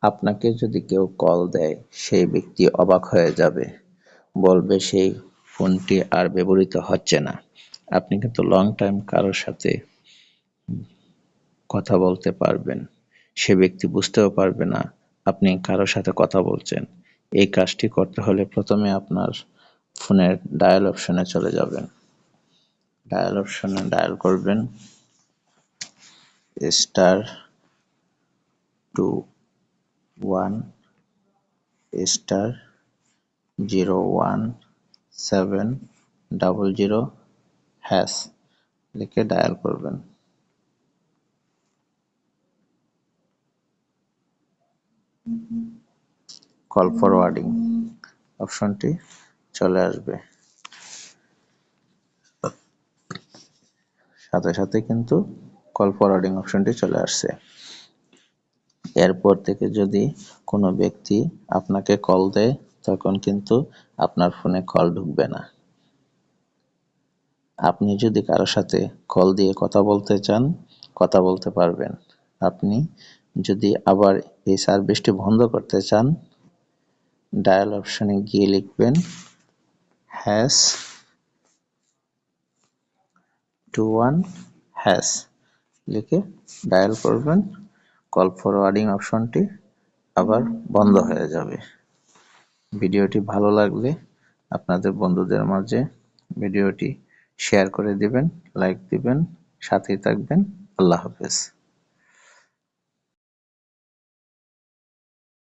আপনাকে যদি কেউ কল দেয়, সেই ব্যক্তি অবাক হয়ে যাবে, বলবে সেই ফোনটি আর ব্যবহৃত হচ্ছে না। আপনি কিন্তু লং টাইম কারোর সাথে কথা বলতে পারবেন, সে ব্যক্তি বুঝতেও পারবে না আপনি কারোর সাথে কথা বলছেন। এই কাজটি করতে হলে প্রথমে আপনার ফোনের ডায়াল অপশনে চলে যাবেন। ডায়াল অপশনে ডায়াল করবেন *21*01*700# লিখে ডায়াল করবেন। কল ফরওয়ার্ডিং অপশনটি চলে আসবে, সাথে সাথে কিন্তু কল ফরওয়ার্ডিং অপশনটি চলে আসছে। এরপর থেকে যদি কোনো ব্যক্তি আপনাকে কল দেয়, তখন কিন্তু আপনার ফোনে কল ঢুকবে না। আপনি যদি কারোর সাথে কল দিয়ে কথা বলতে চান, কথা বলতে পারবেন। আপনি যদি আবার এই সার্ভিসটি বন্ধ করতে চান, ডায়াল অপশনে গিয়ে লিখবেন #21# লিখে ডায়াল করবেন। কল ফরওয়ার্ডিং অপশনটি আবার বন্ধ হয়ে যাবে। ভিডিওটি ভালো লাগলে আপনাদের বন্ধুদের মাঝে ভিডিওটি শেয়ার করে দিবেন, লাইক দিবেন, সাথেই থাকবেন। আল্লাহ হাফেজ।